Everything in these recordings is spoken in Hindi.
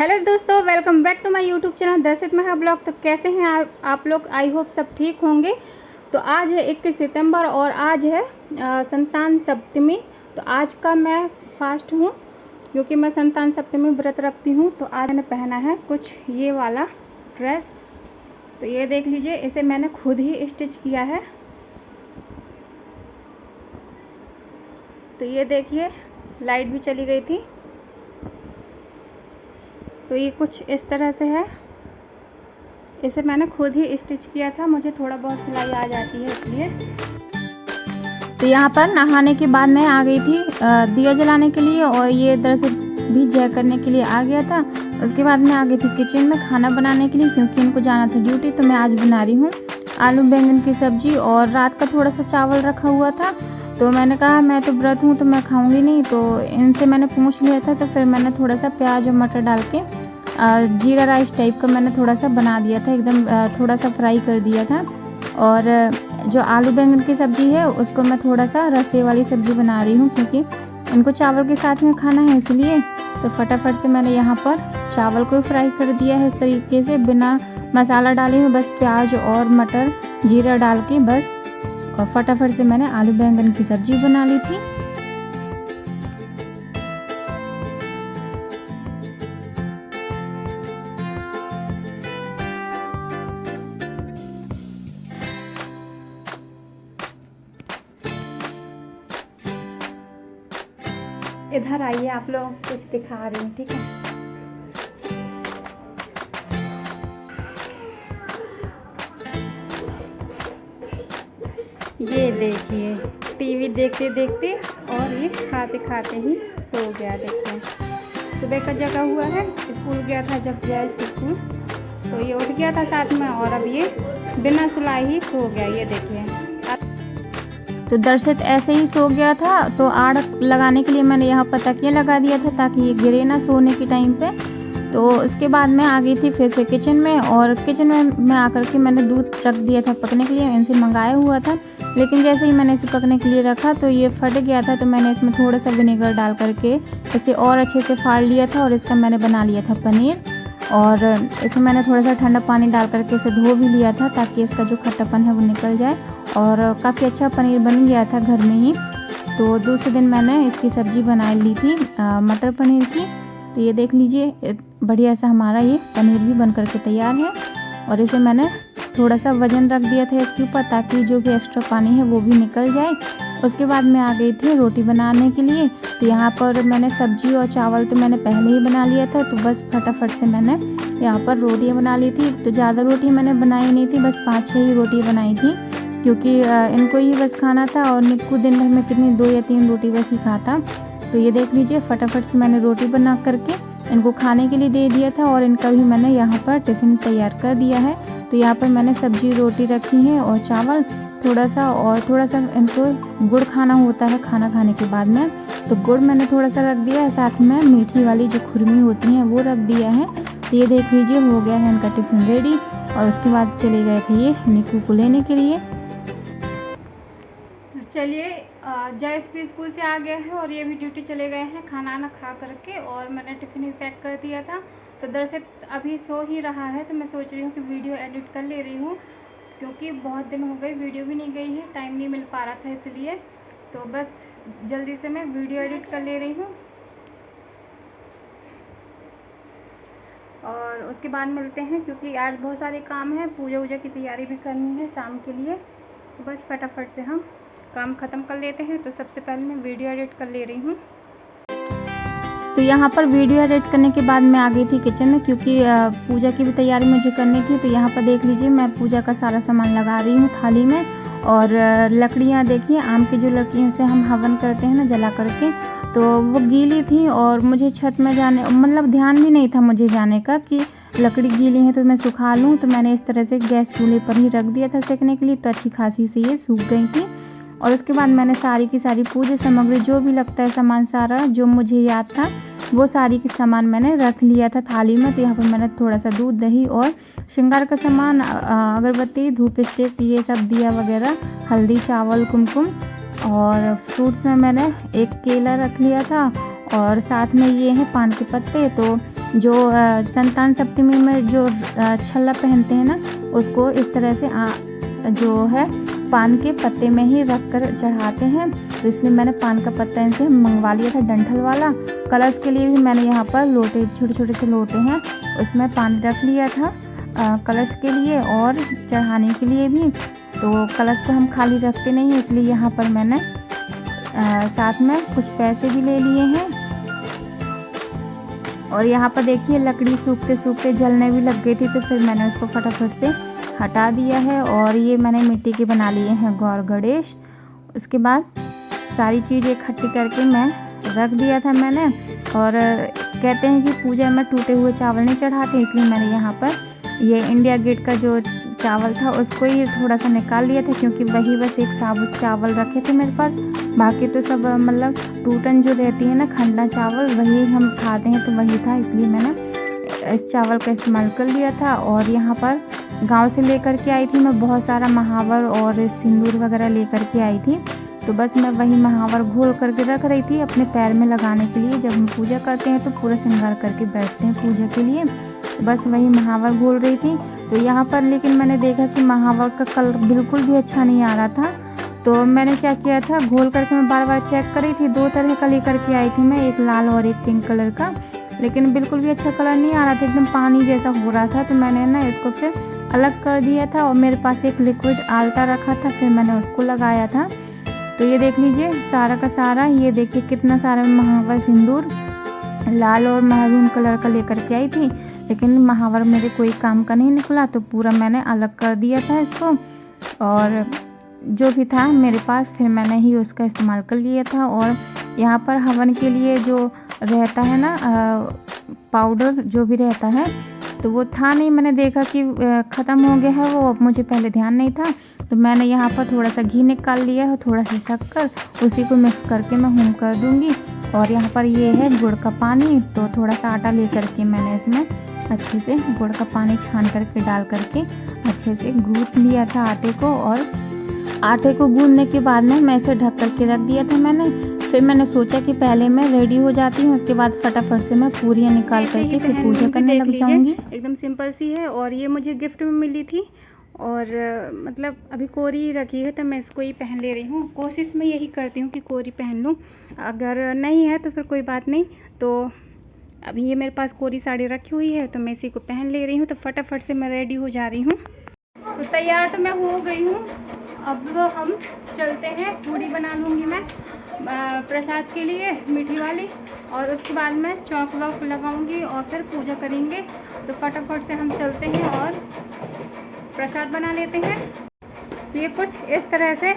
हेलो दोस्तों, welcome back to my YouTube channel Darshit Mehra blog. तो कैसे हैं आप लोग? आई होप सब ठीक होंगे। तो आज है 21 सितंबर और आज है संतान सप्तमी। तो आज का मैं फास्ट हूँ क्योंकि मैं संतान सप्तमी व्रत रखती हूँ। तो आज मैंने पहना है कुछ ये वाला ड्रेस। तो ये देख लीजिए, इसे मैंने खुद ही स्टिच किया है। तो ये देखिए, लाइट भी चली गई थी। तो ये कुछ इस तरह से है। इसे मैंने खुद ही स्टिच किया था, मुझे थोड़ा बहुत सिलाई आ जाती है इसलिए। तो यहाँ पर नहाने के बाद मैं आ गई थी दिया जलाने के लिए, और ये दरअसल भी जय करने के लिए आ गया था। उसके बाद मैं आ गई थी किचन में खाना बनाने के लिए, क्योंकि इनको जाना था ड्यूटी। तो मैं आज बना रही हूँ आलू बैंगन की सब्जी, और रात का थोड़ा सा चावल रखा हुआ था। तो मैंने कहा मैं तो व्रत हूँ तो मैं खाऊंगी नहीं। तो इनसे मैंने पूछ लिया था, तो फिर मैंने थोड़ा सा प्याज और मटर डाल के जीरा राइस टाइप का मैंने थोड़ा सा बना दिया था, एकदम थोड़ा सा फ्राई कर दिया था। और जो आलू बैंगन की सब्ज़ी है उसको मैं थोड़ा सा रसे वाली सब्ज़ी बना रही हूँ, क्योंकि इनको चावल के साथ में खाना है इसलिए। तो फटाफट से मैंने यहाँ पर चावल को फ्राई कर दिया है इस तरीके से, बिना मसाला डाले हुए, बस प्याज और मटर जीरा डाल के बस। और फटाफट से मैंने आलू बैंगन की सब्ज़ी बना ली थी। इधर आइए, आप लोग कुछ दिखा रही हूँ, ठीक है। ये देखिए, टीवी देखते देखते और ये खाते खाते ही सो गया। देखिए, सुबह का जगा हुआ है, स्कूल गया था जब गया स्कूल, तो ये उठ गया था साथ में, और अब ये बिना सुलाए ही सो गया। ये देखिए, तो दर्शित ऐसे ही सो गया था। तो आड़ लगाने के लिए मैंने यहाँ पर तकिया लगा दिया था, ताकि ये गिरे ना सोने के टाइम पे। तो उसके बाद मैं आ गई थी फिर से किचन में, और किचन में मैं आकर के मैंने दूध रख दिया था पकने के लिए। इनसे मंगाया हुआ था, लेकिन जैसे ही मैंने इसे पकने के लिए रखा तो ये फट गया था। तो मैंने इसमें थोड़ा सा विनेगर डाल करके इसे और अच्छे से फाड़ लिया था, और इसका मैंने बना लिया था पनीर। और इसमें मैंने थोड़ा सा ठंडा पानी डाल करके इसे धो भी लिया था, ताकि इसका जो खट्टापन है वो निकल जाए। और काफ़ी अच्छा पनीर बन गया था घर में ही। तो दूसरे दिन मैंने इसकी सब्ज़ी बना ली थी मटर पनीर की। तो ये देख लीजिए, बढ़िया सा हमारा ये पनीर भी बन करके तैयार है। और इसे मैंने थोड़ा सा वज़न रख दिया था इसके ऊपर, ताकि जो भी एक्स्ट्रा पानी है वो भी निकल जाए। उसके बाद मैं आ गई थी रोटी बनाने के लिए। तो यहाँ पर मैंने सब्जी और चावल तो मैंने पहले ही बना लिया था, तो बस फटाफट से मैंने यहाँ पर रोटियाँ बना ली थी। तो ज़्यादा रोटी मैंने बनाई नहीं थी, बस 5-6 ही रोटी बनाई थी, क्योंकि इनको ही बस खाना था। और निक्कू दिन भर में कितनी 2 या 3 रोटी बस ही खाता। तो ये देख लीजिए, फटाफट से मैंने रोटी बना करके इनको खाने के लिए दे दिया था, और इनका भी मैंने यहाँ पर टिफ़िन तैयार कर दिया है। तो यहाँ पर मैंने सब्जी रोटी रखी है और चावल थोड़ा सा इनको गुड़ खाना होता है खाना खाने के बाद में, तो गुड़ मैंने थोड़ा सा रख दिया है। साथ में मीठी वाली जो खुरमी होती हैं वो रख दिया है। तो ये देख लीजिए, हो गया है इनका टिफ़िन रेडी। और उसके बाद चले गए थे ये निक्कू को लेने के लिए। चलिए, जय स्कूल से आ गया है, और ये भी ड्यूटी चले गए हैं खाना ना खा करके, और मैंने टिफ़िन भी पैक कर दिया था। तो दरअसल अभी सो ही रहा है, तो मैं सोच रही हूँ कि वीडियो एडिट कर ले रही हूँ, क्योंकि बहुत दिन हो गए वीडियो भी नहीं गई है, टाइम नहीं मिल पा रहा था इसलिए। तो बस जल्दी से मैं वीडियो एडिट कर ले रही हूँ, और उसके बाद मिलते हैं, क्योंकि आज बहुत सारे काम हैं, पूजा वूजा की तैयारी भी करनी है शाम के लिए। तो बस फटाफट से हम काम ख़त्म कर लेते हैं। तो सबसे पहले मैं वीडियो एडिट कर ले रही हूँ। तो यहाँ पर वीडियो एडिट करने के बाद मैं आ गई थी किचन में, क्योंकि पूजा की भी तैयारी मुझे करनी थी। तो यहाँ पर देख लीजिए, मैं पूजा का सारा सामान लगा रही हूँ थाली में। और लकड़ियाँ देखिए, आम की जो लकड़ियों से हम हवन करते हैं ना जला करके, तो वो गीली थी, और मुझे छत में जाने मतलब ध्यान भी नहीं था मुझे जाने का कि लकड़ी गीली है तो मैं सुखा लूँ। तो मैंने इस तरह से गैस चूल्हे पर ही रख दिया था सेकने के लिए। तो अच्छी खासी से ये सूख गई थी। और उसके बाद मैंने सारी की सारी पूजा सामग्री, जो भी लगता है सामान सारा जो मुझे याद था, वो सारी की सामान मैंने रख लिया था थाली में। तो यहाँ पर मैंने थोड़ा सा दूध, दही और श्रृंगार का सामान, अगरबत्ती, धूप स्टिक, ये सब दिया वगैरह, हल्दी, चावल, कुमकुम, और फ्रूट्स में मैंने एक केला रख लिया था, और साथ में ये हैं पान के पत्ते। तो जो संतान सप्तमी में जो छल्ला पहनते हैं ना, उसको इस तरह से जो है पान के पत्ते में ही रख कर चढ़ाते हैं। तो इसलिए मैंने पान का पत्ता इनसे मंगवा लिया था, डंठल वाला। कलश के लिए भी मैंने यहाँ पर लोटे, छोटे छोटे से लोटे हैं, उसमें पानी रख लिया था कलश के लिए और चढ़ाने के लिए भी। तो कलश को हम खाली रखते नहीं, इसलिए यहाँ पर मैंने साथ में कुछ पैसे भी ले लिए हैं। और यहाँ पर देखिए लकड़ी सूखते सूखते जलने भी लग गई थी, तो फिर मैंने उसको फटाफट से हटा दिया है। और ये मैंने मिट्टी के बना लिए हैं गौर गणेश। उसके बाद सारी चीज़ें इकट्ठी करके मैं रख दिया था मैंने। और कहते हैं कि पूजा में टूटे हुए चावल नहीं चढ़ाते, इसलिए मैंने यहाँ पर ये इंडिया गेट का जो चावल था उसको ही थोड़ा सा निकाल लिया था, क्योंकि वही बस एक साबुत चावल रखे थे मेरे पास। बाकी तो सब मतलब टूटन जो रहती है ना, खंडा चावल, वही हम खाते हैं, तो वही था, इसलिए मैंने इस चावल का इस्तेमाल कर लिया था। और यहाँ पर गांव से लेकर के आई थी मैं बहुत सारा महावर और सिंदूर वगैरह लेकर के आई थी। तो बस मैं वही महावर घोल करके रख रही थी अपने पैर में लगाने के लिए। जब हम पूजा करते हैं तो पूरा श्रृंगार करके बैठते हैं पूजा के लिए, तो बस वही महावर घोल रही थी। तो यहाँ पर लेकिन मैंने देखा कि महावर का कलर बिल्कुल भी अच्छा नहीं आ रहा था। तो मैंने क्या किया था, घोल करके मैं बार बार चेक कर रही थी। 2 तरह का लेकर के आई थी मैं, एक लाल और एक पिंक कलर का, लेकिन बिल्कुल भी अच्छा कलर नहीं आ रहा था, एकदम पानी जैसा हो रहा था। तो मैंने ना इसको फिर अलग कर दिया था। और मेरे पास एक लिक्विड आलता रखा था, फिर मैंने उसको लगाया था। तो ये देख लीजिए सारा का सारा, ये देखिए कितना सारा महावर सिंदूर लाल और मैरून कलर का लेकर के आई थी, लेकिन महावर मेरे कोई काम का नहीं निकला। तो पूरा मैंने अलग कर दिया था इसको, और जो भी था मेरे पास फिर मैंने ही उसका इस्तेमाल कर लिया था। और यहाँ पर हवन के लिए जो रहता है ना पाउडर जो भी रहता है, तो वो था नहीं, मैंने देखा कि ख़त्म हो गया है वो, अब मुझे पहले ध्यान नहीं था। तो मैंने यहाँ पर थोड़ा सा घी निकाल लिया है, थोड़ा सा शक्कर, उसी को मिक्स करके मैं होम कर दूँगी। और यहाँ पर ये है गुड़ का पानी, तो थोड़ा सा आटा ले करके मैंने इसमें अच्छे से गुड़ का पानी छान करके डाल करके अच्छे से गूँथ लिया था आटे को। और आटे को गूँथने के बाद में मैं इसे ढक करके रख दिया था मैंने। फिर मैंने सोचा कि पहले मैं रेडी हो जाती हूँ, उसके बाद फटाफट से मैं पूरियाँ निकाल करके फिर पूजा करने लग जाऊँगी। एकदम सिंपल सी है, और ये मुझे गिफ्ट में मिली थी। और मतलब अभी कोरी ही रखी है, तो मैं इसको ही पहन ले रही हूँ। कोशिश मैं यही करती हूँ कि कोरी पहन लूँ, अगर नहीं है तो फिर कोई बात नहीं। तो अभी ये मेरे पास कोरी साड़ी रखी हुई है, तो मैं इसी को पहन ले रही हूँ। तो फटाफट से मैं रेडी हो जा रही हूँ। तो तैयार तो मैं हो गई हूँ, अब हम चलते हैं। पूड़ी बना लूँगी मैं प्रसाद के लिए मीठी वाली, और उसके बाद मैं चौक वॉक लगाऊंगी और फिर पूजा करेंगे। तो फटाफट से हम चलते हैं और प्रसाद बना लेते हैं। ये कुछ इस तरह से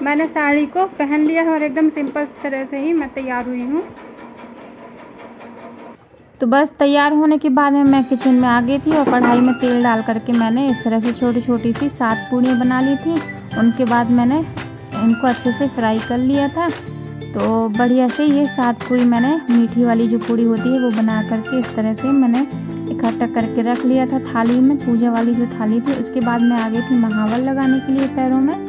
मैंने साड़ी को पहन लिया है और एकदम सिंपल तरह से ही मैं तैयार हुई हूँ। तो बस तैयार होने के बाद में मैं किचन में आ गई थी और कढ़ाई में तेल डाल करके मैंने इस तरह से छोटी छोटी सी 7 पूड़ियाँ बना ली थी। उनके बाद मैंने इनको अच्छे से फ्राई कर लिया था। तो बढ़िया से ये 7 पूड़ी मैंने मीठी वाली जो पूड़ी होती है वो बना करके इस तरह से मैंने इकट्ठा करके रख लिया था थाली में, पूजा वाली जो थाली थी। उसके बाद मैं आ गई थी महावर लगाने के लिए पैरों में।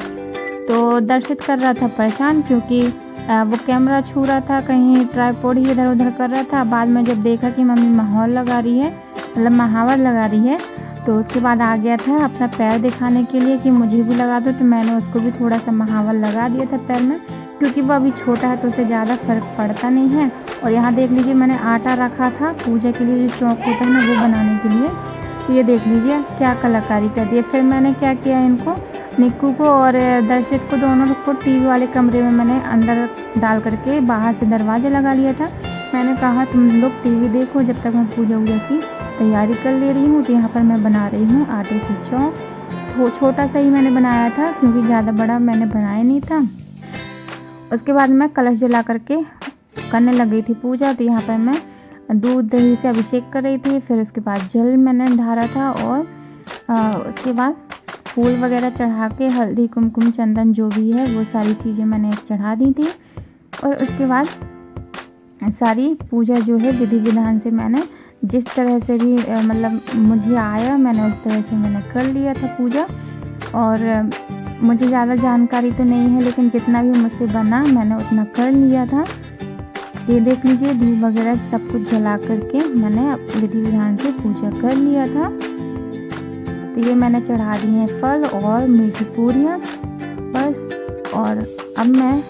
तो दर्शित कर रहा था परेशान, क्योंकि वो कैमरा छू रहा था, कहीं ट्राइपॉड ही इधर उधर कर रहा था। बाद में जब देखा कि मम्मी महावर लगा रही है, मतलब महावर लगा रही है, तो उसके बाद आ गया था अपना पैर दिखाने के लिए कि मुझे भी लगा दो। तो मैंने उसको भी थोड़ा सा महावर लगा दिया था पैर में, क्योंकि वो अभी छोटा है तो उसे ज़्यादा फर्क पड़ता नहीं है। और यहाँ देख लीजिए मैंने आटा रखा था पूजा के लिए, जो चौक होता है ना वो बनाने के लिए। तो ये देख लीजिए क्या कलाकारी कर दिया। फिर मैंने क्या किया, इनको निक्कू को और दर्शित को दोनों को टीवी वाले कमरे में मैंने अंदर डाल करके बाहर से दरवाज़ा लगा लिया था। मैंने कहा तुम लोग टीवी देखो जब तक मैं पूजा वूजा की तैयारी कर ले रही हूँ। तो यहाँ पर मैं बना रही हूँ आटे से चौक। तो छोटा सा ही मैंने बनाया था, क्योंकि ज़्यादा बड़ा मैंने बनाया नहीं था। उसके बाद मैं कलश जला करके करने लग गई थी पूजा। तो यहाँ पर मैं दूध दही से अभिषेक कर रही थी। फिर उसके बाद जल मैंने ढारा था, और उसके बाद फूल वगैरह चढ़ा के हल्दी कुमकुम चंदन जो भी है वो सारी चीज़ें मैंने चढ़ा दी थी। और उसके बाद सारी पूजा जो है विधि विधान से मैंने जिस तरह से भी मतलब मुझे आया, मैंने उस तरह से मैंने कर लिया था पूजा। और मुझे ज़्यादा जानकारी तो नहीं है, लेकिन जितना भी मुझसे बना मैंने उतना कर लिया था। ये देख लीजिए, धूप वगैरह सब कुछ जला करके मैंने विधि विधान से पूजा कर लिया था। तो ये मैंने चढ़ा दी हैं फल और मीठी पूरियाँ बस। और अब मैं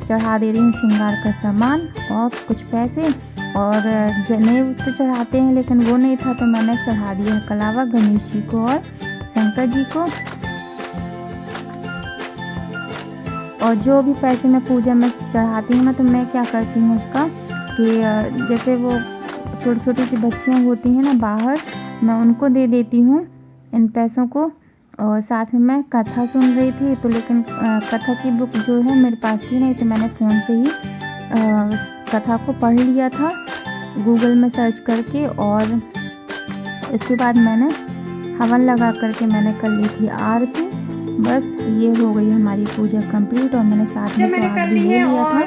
चढ़ा दे रही हूँ श्रृंगार का सामान और कुछ पैसे। और जनेऊ तो चढ़ाते हैं लेकिन वो नहीं था, तो मैंने चढ़ा दिया कलावा गणेश जी को और शंकर जी को। और जो भी पैसे मैं पूजा में चढ़ाती हूँ ना, तो मैं क्या करती हूँ उसका कि जैसे वो छोटी छोटी सी बच्चियाँ होती हैं ना बाहर, मैं उनको दे देती हूँ इन पैसों को। और साथ में मैं कथा सुन रही थी, तो लेकिन कथा की बुक जो है मेरे पास थी नहीं, तो मैंने फ़ोन से ही कथा को पढ़ लिया था गूगल में सर्च करके। और इसके बाद मैंने हवन लगा करके मैंने कर ली थी आरती। बस ये हो गई हमारी पूजा कंप्लीट। और मैंने साथ में स्वाद भी ले लिया था,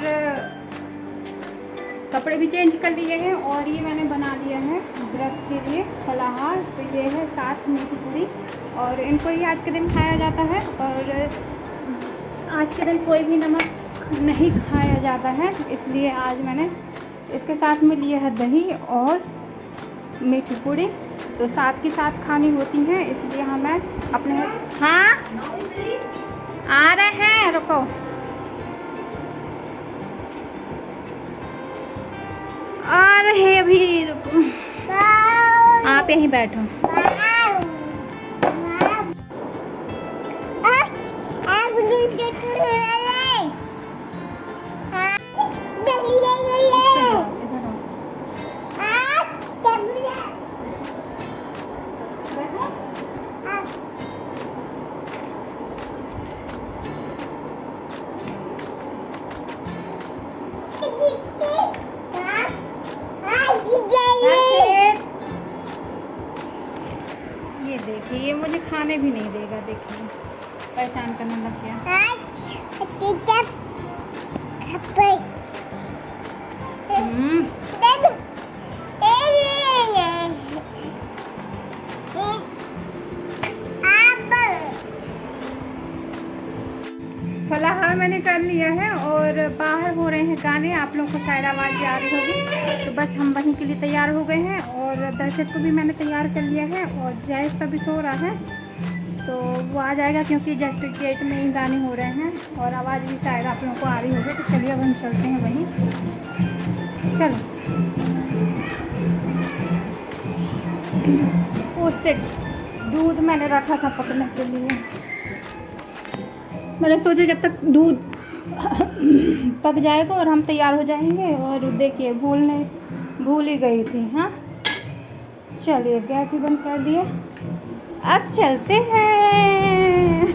कपड़े भी चेंज कर लिए हैं। और ये मैंने बना लिया है व्रत के लिए फलाहार। तो ये है 7 मीठी पूरी, और इनको ही आज के दिन खाया जाता है। और आज के दिन कोई भी नमक नहीं खाया जाता है, इसलिए आज मैंने इसके साथ में लिए है दही और मीठी पूरी। तो साथ के साथ खानी होती हैं, इसलिए हमें अपने हाँ आ रहे हैं, रुको आ रहे अभी, रुको आप यहीं बैठो। ये देखिए, ये मुझे खाने भी नहीं देगा, देखिए परेशान करने लग गया। फलाहार मैंने कर लिया है और बाहर हो रहे हैं गाने, आप लोगों को शायद आवाज़ आ रही होगी। तो बस हम वहीं के लिए तैयार हो गए हैं। और दर्शक को भी मैंने तैयार कर लिया है। और जयेश तभी सो रहा है, तो वो आ जाएगा क्योंकि जस्ट गेट में ही गाने हो रहे हैं और आवाज़ भी शायद आप लोगों को आ रही होगी। तो चलिए अब हम चलते हैं वहीं, चलो। उससे दूध मैंने रखा था पकने के लिए, मैंने सोचा जब तक दूध पक जाएगा और हम तैयार हो जाएंगे। और देखिए भूल ही गई थी। हाँ चलिए, गैस भी बंद कर दिए, अब चलते हैं।